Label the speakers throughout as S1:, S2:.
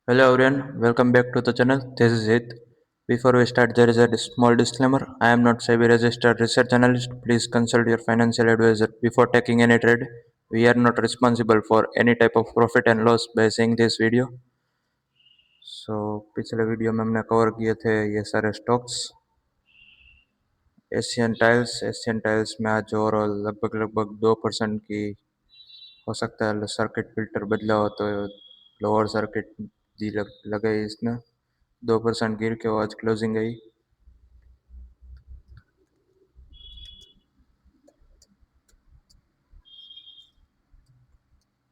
S1: Hello everyone, welcome back to the channel. This is it. Before we start, there is a small disclaimer. I am not SEBI registered research analyst. Please consult your financial advisor before taking any trade. We are not responsible for any type of profit and loss by seeing this video. So पिछले video में हमने cover किए थे ये सारे stocks Asian tiles में आज overall लगभग 2% की हो सकता है सर्किट फिल्टर बदला हो तो लोअर सर्किट दी लगे इसने 2% गिर के वो आज क्लोजिंग गई।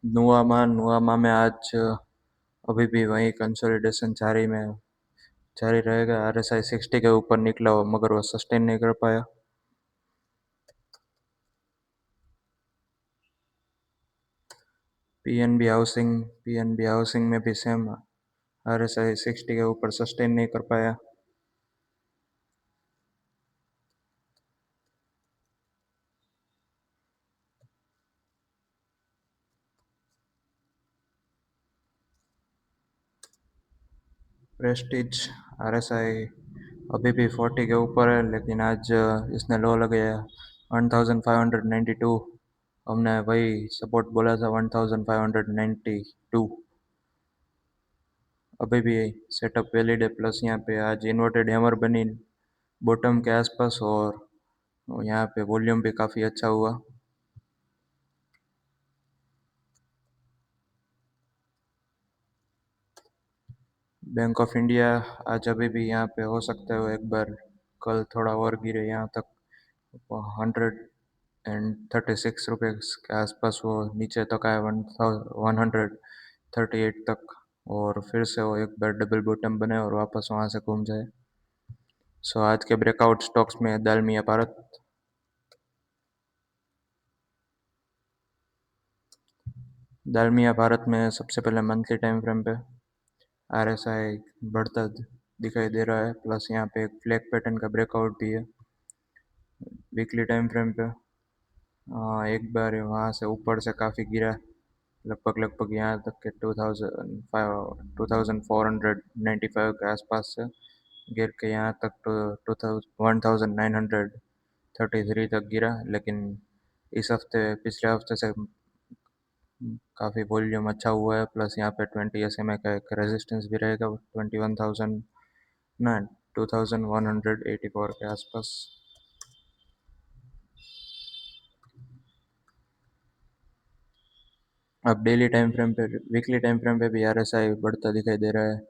S1: नुआमा में आज अभी भी वही कंसोलिडेशन जारी रहेगा। RSI 60 के ऊपर निकला हो मगर वो सस्टेन नहीं कर पाया। पीएनबी हाउसिंग में भी सेम RSI 60 के ऊपर सस्टेन नहीं कर पाया। प्रेस्टीज RSI अभी भी 40 के ऊपर है लेकिन आज इसने लो लगाया 1592। हमने वही सपोर्ट बोला था 1592। अभी भी सेटअप वैलिड है। प्लस यहाँ पे आज इन्वर्टेड हैमर बनी बॉटम के आसपास और यहाँ पे वॉल्यूम भी काफ़ी अच्छा हुआ। बैंक ऑफ इंडिया आज अभी भी यहाँ पे हो सकता है वो एक बार कल थोड़ा और गिरे यहाँ तक 136 रुपये के आसपास वो नीचे तक आया 138 तक और फिर से वो एक बार डबल बॉटम बने और वापस वहाँ से घूम जाए। सो आज के ब्रेकआउट स्टॉक्स में दालमिया भारत में सबसे पहले मंथली टाइम फ्रेम पे RSI बढ़ता दिखाई दे रहा है। प्लस यहाँ पे एक फ्लैग पैटर्न का ब्रेकआउट भी है। वीकली टाइम फ्रेम पे एक बार वहाँ से ऊपर से काफ़ी गिरा लगभग यहाँ तक के 2495 के आसपास से गिर के यहाँ तक तो 1933 तक गिरा। लेकिन इस हफ्ते पिछले हफ्ते से काफ़ी वॉल्यूम अच्छा हुआ है। प्लस यहाँ पे 20 SMA का एक रेजिस्टेंस भी रहेगा 21,000 ना 2184 के आसपास। अब वीकली टाइम फ्रेम पे भी RSI बढ़ता दिखाई दे रहा है।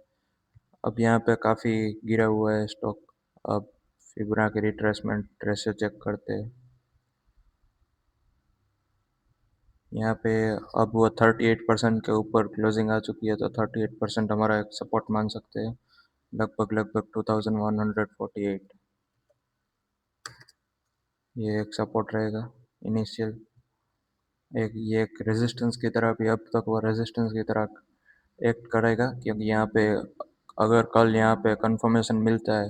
S1: अब यहाँ पे काफ़ी गिरा हुआ है स्टॉक। अब फिबोना के रिट्रेसमेंट रेशियो चेक करते हैं। यहाँ पे अब वो 38% के ऊपर क्लोजिंग आ चुकी है तो 38% हमारा एक सपोर्ट मान सकते हैं लगभग 2148। ये एक सपोर्ट रहेगा इनिशियल। ये एक रेजिस्टेंस की तरह भी अब तक वो रेजिस्टेंस की तरह एक्ट करेगा क्योंकि यहाँ पे अगर कल यहाँ पे कंफर्मेशन मिलता है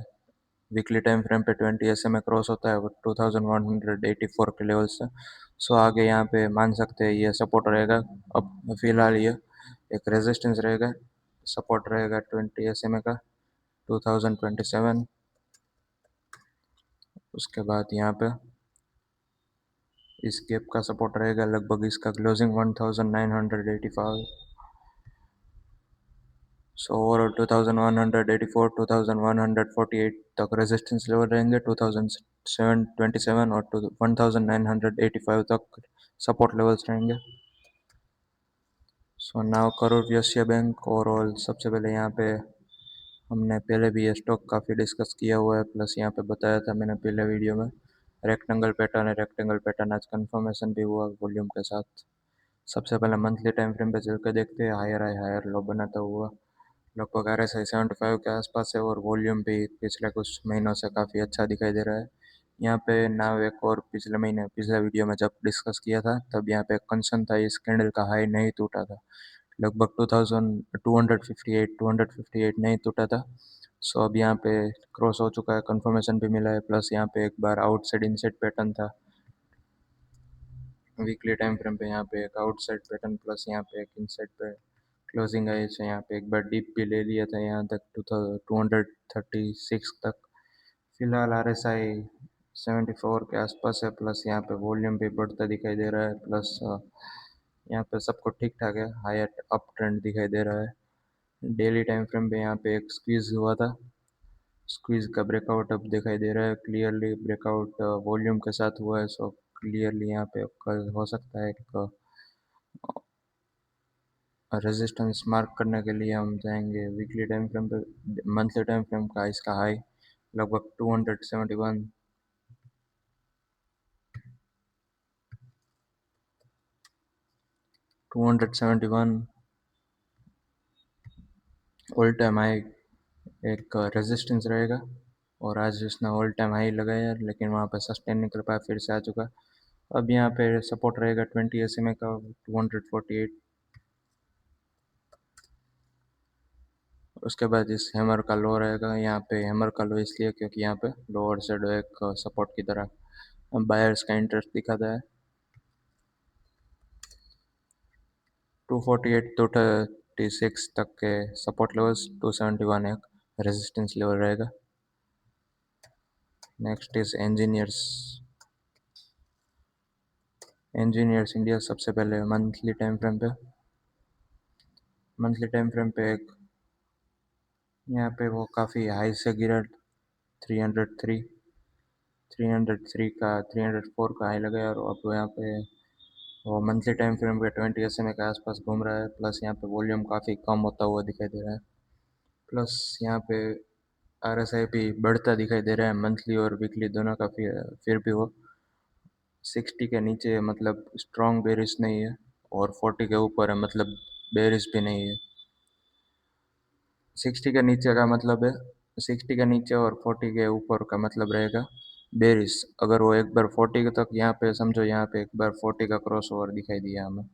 S1: वीकली टाइम फ्रेम पे 20 SMA क्रॉस होता है वो 2184 के लेवल से। सो आगे यहाँ पे मान सकते हैं ये सपोर्ट रहेगा। अब फिलहाल ये एक रेजिस्टेंस रहेगा, सपोर्ट रहेगा 20 SMA का 2027। उसके बाद यहाँ पे इस गैप का सपोर्ट रहेगा लगभग इसका क्लोजिंग 1985। सो ओवरऑल 2184 2148 तक रेजिस्टेंस लेवल रहेंगे। 2027 और 1985 तक सपोर्ट लेवल्स रहेंगे। So now Karur Vysya bank overall सबसे पहले यहाँ पे हमने पहले भी ये स्टॉक काफ़ी डिस्कस किया हुआ है। प्लस यहाँ पे बताया था मैंने पहले वीडियो में रेक्टेंगल पैटर्न आज कंफर्मेशन भी हुआ वॉल्यूम के साथ। सबसे पहले मंथली टाइम फ्रेम पे चल के देखते हैं हायर लो बनाता हुआ लगभग RSI 75 के आसपास है और वॉल्यूम भी पिछले कुछ महीनों से काफ़ी अच्छा दिखाई दे रहा है। यहाँ पे नाव एक और पिछले वीडियो में जब डिस्कस किया था तब यहाँ पे कंसर्न था इस कैंडल का हाई नहीं टूटा था लगभग 2,258 नहीं टूटा था। सो अब यहाँ पे क्रॉस हो चुका है, कंफर्मेशन भी मिला है। प्लस यहाँ पे एक बार आउटसाइड इनसाइड पैटर्न था वीकली टाइम फ्रेम पे, यहाँ पे एक आउटसाइड पैटर्न प्लस यहाँ पे एक इनसाइड पे क्लोजिंग आई है यहाँ पे, एक बार डीप भी ले लिया था यहाँ तक 236 तक। फिलहाल RSI 74 के आसपास है, प्लस यहाँ पे वॉल्यूम भी बढ़ता दिखाई दे रहा है, प्लस यहाँ पे सब कुछ ठीक ठाक है, हायर अप ट्रेंड दिखाई दे रहा है। डेली टाइम फ्रेम पे यहाँ पे एक स्क्वीज हुआ था, स्क्वीज का ब्रेकआउट अब दिखाई दे रहा है क्लियरली, ब्रेकआउट वॉल्यूम के साथ हुआ है, सो क्लियरली यहाँ पे कल हो सकता है एक रेजिस्टेंस मार्क करने के लिए हम जाएंगे वीकली टाइम फ्रेम पे। मंथली टाइम फ्रेम का इसका हाई लगभग 271, 271 ऑल टाइम हाई एक रेजिस्टेंस रहेगा। और आज उसने ऑल टाइम हाई लगाया लेकिन वहाँ पे सस्टेन नहीं कर पाया, फिर से आ चुका। अब यहाँ पे सपोर्ट रहेगा 20 SMA का 248। उसके बाद इस हैमर का लो रहेगा, यहाँ पे हैमर का लो इसलिए क्योंकि यहाँ पे लोअर शेडो एक सपोर्ट की तरह बायर्स का इंटरेस्ट दिखाता है। 248 टू 36 तक के सपोर्ट लेवल्स, 271 एक रेजिस्टेंस लेवल रहेगा। Next is engineers. Engineers India सबसे पहले मंथली टाइम फ्रेम पे, मंथली टाइम फ्रेम पे एक यहाँ पे वो काफ़ी हाई से गिरा, 303, 303 का 304 का हाई लगाया, और अब यहाँ पे वो मंथली टाइम फ्रेम पे 20 SMA के आसपास घूम रहा है, प्लस यहाँ पे वॉल्यूम काफ़ी कम होता हुआ दिखाई दे रहा है, प्लस यहाँ पे RSI भी बढ़ता दिखाई दे रहा है मंथली और वीकली दोनों का, फिर भी वो 60 के नीचे है, मतलब स्ट्रॉन्ग बेरिश नहीं है, और 40 के ऊपर है मतलब बेरिश भी नहीं है। 60 के नीचे का मतलब है, 60 के नीचे और 40 के ऊपर का मतलब रहेगा बेरिश। अगर वो एक बार 40 के तक यहाँ पे समझो, यहाँ पे एक बार 40 का क्रॉस ओवर दिखाई दिया हमें,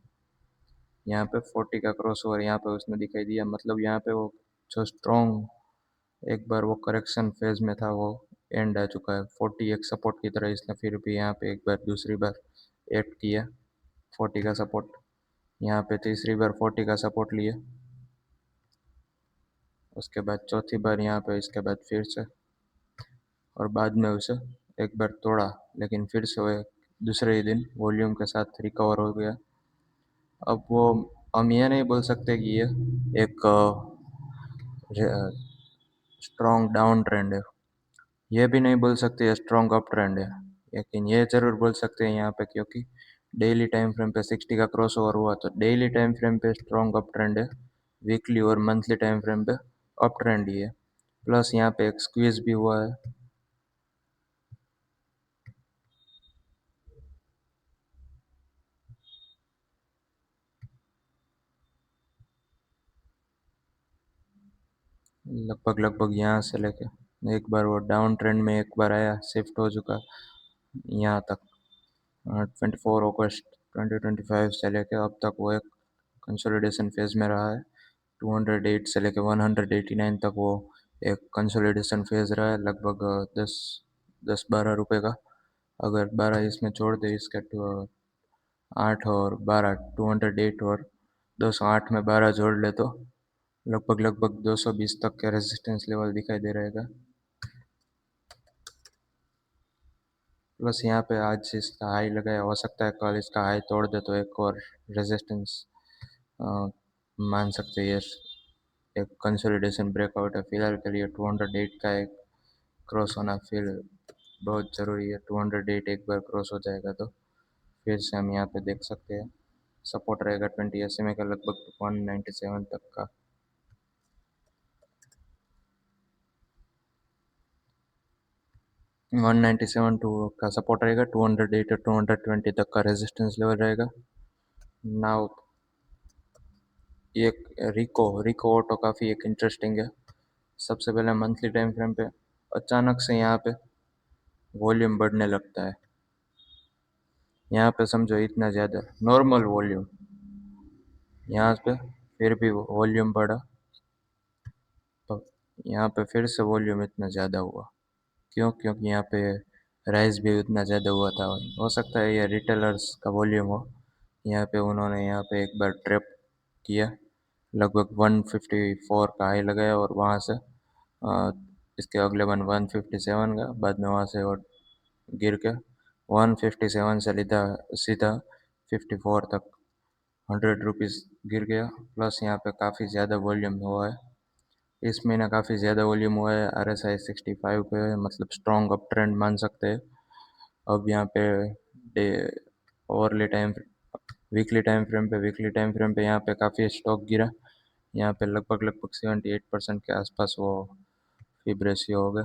S1: यहाँ पे 40 का क्रॉस ओवर यहाँ पे उसने दिखाई दिया, मतलब यहाँ पे वो जो स्ट्रॉन्ग एक बार वो करेक्शन फेज में था वो एंड आ चुका है। 40 एक सपोर्ट की तरह इसने फिर भी यहाँ पे एक बार दूसरी बार एक्ट किया 40 का सपोर्ट, यहाँ पे तीसरी बार 40 का सपोर्ट लिया, उसके बाद चौथी बार यहाँ पे, इसके बाद फिर से, और बाद में उसे एक बार तोड़ा, लेकिन फिर से वो दूसरे ही दिन वॉल्यूम के साथ रिकवर हो गया। अब वो हम ये नहीं बोल सकते कि ये एक स्ट्रॉन्ग डाउन ट्रेंड है, ये भी नहीं बोल सकते स्ट्रॉन्ग अप ट्रेंड है, लेकिन ये जरूर बोल सकते हैं यहाँ पे, क्योंकि डेली टाइम फ्रेम पे 60 का क्रॉस ओवर हुआ, तो डेली टाइम फ्रेम पे स्ट्रॉन्ग अप ट्रेंड है, वीकली और मंथली टाइम फ्रेम पे अप ट्रेंड ही है, प्लस यहाँ पे एक स्क्वीज भी हुआ है। लगभग लगभग यहाँ से लेके एक बार वो डाउन ट्रेंड में एक बार आया, शिफ्ट हो चुका यहाँ तक, 24 अगस्त 2025 से लेके अब तक वो एक कंसोलिडेशन फेज में रहा है। 208 से लेके 189 तक वो एक कंसोलिडेशन फेज रहा है, लगभग 10-12 रुपये का। अगर 12 इसमें छोड़ दे, इसके 8 और 12, 208 और 208 में 12 जोड़ ले तो लगभग लगभग 220 तक के रेजिस्टेंस लेवल दिखाई दे रहेगा। प्लस यहाँ पे आज इसका हाई लगाया, हो सकता है कल इसका हाई तोड़ दे तो एक और रेजिस्टेंस मान सकते हैं। एक कंसोलिडेशन ब्रेकआउट है, फिलहाल के लिए 208 का एक क्रॉस होना फिर बहुत ज़रूरी है। 208 एक बार क्रॉस हो जाएगा तो फिर से हम यहाँ पे देख सकते हैं सपोर्ट रहेगा 20 SMA का लगभग 197 तक का। 197 टू का सपोर्ट रहेगा, 208 और 220 तक का रेजिस्टेंस लेवल रहेगा। नाउ ये रिको रिको ऑटो काफ़ी एक इंटरेस्टिंग है। सबसे पहले मंथली टाइम फ्रेम पे अचानक से यहाँ पे वॉल्यूम बढ़ने लगता है, यहाँ पे समझो इतना ज़्यादा नॉर्मल वॉल्यूम, यहाँ पे फिर भी वॉल्यूम बढ़ा, तो यहाँ पे फिर से वॉल्यूम इतना ज़्यादा हुआ, क्यों? क्योंकि यहाँ पे राइस भी उतना ज़्यादा हुआ था। हो सकता है ये रिटेलर्स का वॉल्यूम हो, यहाँ पे उन्होंने यहाँ पे एक बार ट्रैप किया, लगभग 154 का हाई लगाया और वहाँ से अ, इसके अगले 157 का, बाद में वहाँ से और गिर के 157 से सीधा सीधा 54 तक 100 रुपीज़ गिर गया। प्लस यहाँ पे काफ़ी ज़्यादा वॉल्यूम हुआ है इस महीना, काफ़ी ज़्यादा वॉल्यूम हुआ है। RSI 65 पे है, मतलब स्ट्रॉन्ग अप ट्रेंड मान सकते हैं। अब यहाँ पे day overly time weekly time frame पे यहाँ पे काफ़ी स्टॉक गिरा। यहाँ पे लगभग लगभग 78% के आसपास वो फिब रेशियो होगा।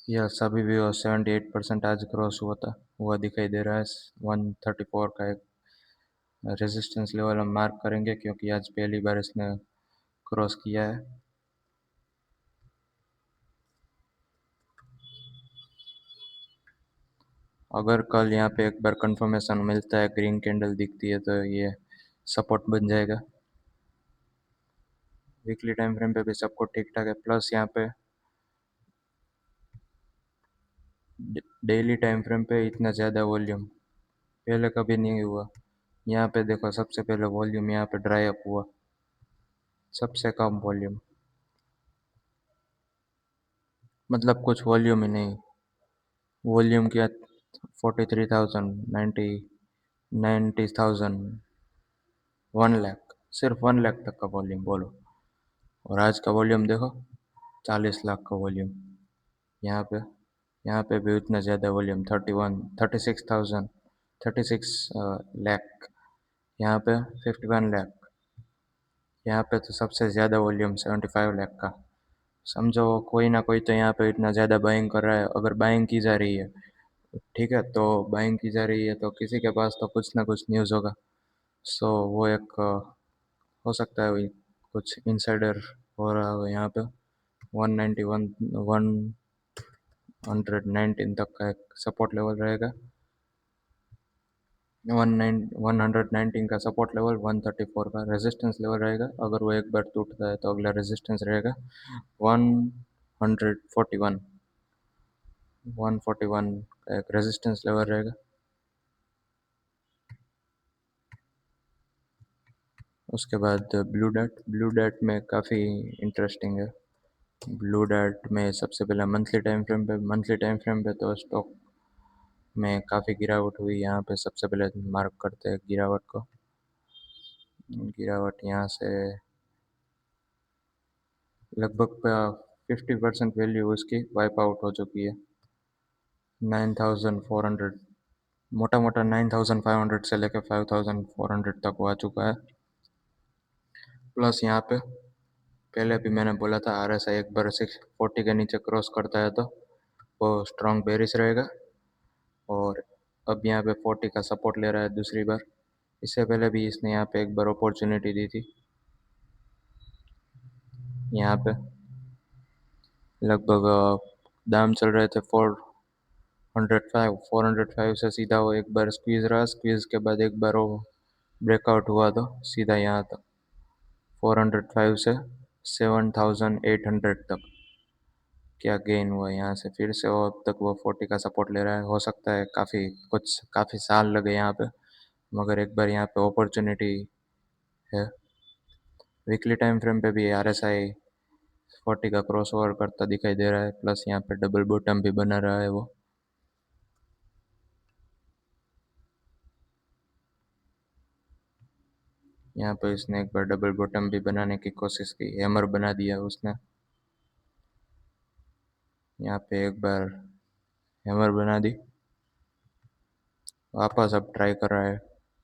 S1: यस, अभी भी वो 78% आज क्रॉस हुआ दिखाई दे रहा है। 134 का एक रेजिस्टेंस लेवल हम मार्क करेंगे क्योंकि आज पहली बार इसने क्रॉस किया है। अगर कल यहाँ पे एक बार कंफर्मेशन मिलता है, ग्रीन कैंडल दिखती है, तो ये सपोर्ट बन जाएगा। वीकली टाइम फ्रेम पे भी सपोर्ट ठीक ठाक है। प्लस यहाँ पे डेली टाइम फ्रेम पे इतना ज़्यादा वॉल्यूम पहले कभी नहीं हुआ। यहाँ पे देखो, सबसे पहले वॉल्यूम यहाँ पे ड्राई अप हुआ, सबसे कम वॉल्यूम, मतलब कुछ वॉल्यूम ही नहीं। वॉल्यूम क्या, 43,000, 90,000, 1 लाख, सिर्फ 1 लाख तक का वॉल्यूम बोलो। और आज का वॉल्यूम देखो, 40 लाख का वॉल्यूम। यहाँ पे यहाँ पे भी उतना ज़्यादा वॉल्यूम, 36,000, 36 लाख। यहाँ पे 51 लाख। यहाँ पे तो सबसे ज़्यादा वॉल्यूम 75 लाख का। समझो कोई ना कोई तो यहाँ पे इतना ज़्यादा बाइंग कर रहा है। अगर बाइंग की जा रही है, ठीक है, तो बाइंग की जा रही है तो किसी के पास तो कुछ ना कुछ न्यूज़ होगा। सो वो एक हो सकता है वही कुछ इनसाइडर हो रहा हो यहाँ पे। 191, 119 तक का एक सपोर्ट लेवल रहेगा। 119 का सपोर्ट लेवल, 134 का रेजिस्टेंस लेवल रहेगा। अगर वो एक बार टूटता है तो अगला रेजिस्टेंस रहेगा 141। 141 का एक रेजिस्टेंस लेवल रहेगा। उसके बाद ब्लू डैट में काफ़ी इंटरेस्टिंग है। ब्लू डैट में सबसे पहले मंथली टाइम फ्रेम पे तो स्टॉक में काफ़ी गिरावट हुई। यहाँ पे सबसे पहले मार्क करते हैं गिरावट को। गिरावट यहाँ से लगभग 50% वैल्यू उसकी वाइप आउट हो चुकी है। 9,400, मोटा मोटा 9,500 से लेकर 5,400 तक वो आ चुका है। प्लस यहाँ पे पहले भी मैंने बोला था, RSI एक बार 640 के नीचे क्रॉस करता है तो वो स्ट्रॉन्ग बेरिश रहेगा। और अब यहाँ पे 40 का सपोर्ट ले रहा है दूसरी बार। इससे पहले भी इसने यहाँ पे एक बार अपॉर्चुनिटी दी थी। यहाँ पे लगभग दाम चल रहे थे 405 से सीधा वो एक बार स्क्वीज रहा। स्क्वीज के बाद एक बार वो ब्रेकआउट हुआ तो सीधा यहाँ तक 405 से 7,800 तक क्या गेन हुआ। यहाँ से फिर से वो अब तक वो 40 का सपोर्ट ले रहा है। हो सकता है काफ़ी साल लगे यहाँ पे, मगर एक बार यहाँ पे अपॉर्चुनिटी है। वीकली टाइम फ्रेम पे भी RSI 40 का क्रॉस ओवर करता दिखाई दे रहा है। प्लस यहाँ पे डबल बॉटम भी बना रहा है वो। यहाँ पे इसने एक बार डबल बॉटम भी बनाने की कोशिश की, हैमर बना दिया उसने। यहाँ पे एक बार हैमर बना दी, वापस अब ट्राई कर रहा है,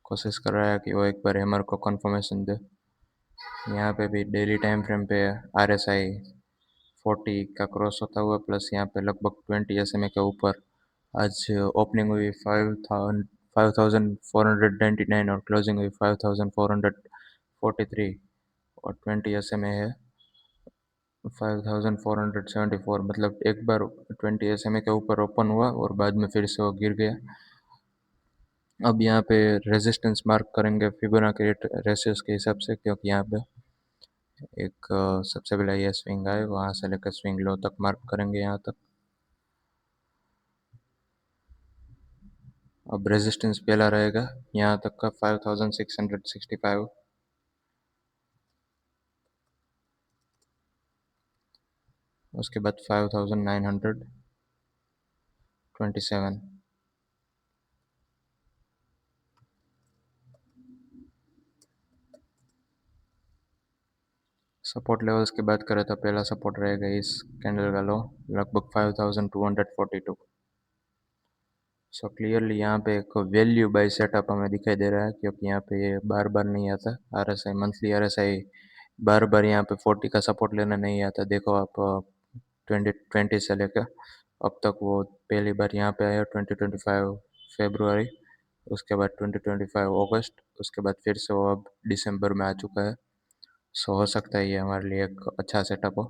S1: कोशिश कर रहा है कि वो एक बार हैमर को कंफर्मेशन दे। यहाँ पे भी डेली टाइम फ्रेम पे RSI 40 का क्रॉस होता हुआ, प्लस यहाँ पे लगभग 20 SMA के ऊपर आज ओपनिंग हुई 5,499 और क्लोजिंग हुई 5,443 और 20 SMA है 5,474। मतलब एक बार 20 SMA के ऊपर ओपन हुआ और बाद में फिर से वो गिर गया। अब यहाँ पे रेजिस्टेंस मार्क करेंगे फिबोनाची रेशियोज के हिसाब से, क्योंकि यहाँ पे एक सबसे पहले ये स्विंग आए, वहाँ से लेकर स्विंग लो तक मार्क करेंगे यहाँ तक। अब रेजिस्टेंस पहला रहेगा यहाँ तक का 5665, उसके बाद 5927। सपोर्ट लेवल्स की बात करें तो पहला सपोर्ट रहेगा इस कैंडल का लो, लगभग 5242। सो क्लियरली यहाँ पे एक वैल्यू बाय सेटअप हमें दिखाई दे रहा है, क्योंकि यहाँ पे ये बार बार नहीं आता। आरएसआई मंथली आरएसआई बार बार यहाँ पे 40 का सपोर्ट लेने नहीं आता। देखो आप 2020 से लेकर अब तक वो पहली बार यहाँ पे आया 2025 फेब्रुआरी, उसके बाद 2025 अगस्त, उसके बाद फिर से वो अब दिसंबर में आ चुका है। सो हो सकता है ये हमारे लिए एक अच्छा सेटअप हो।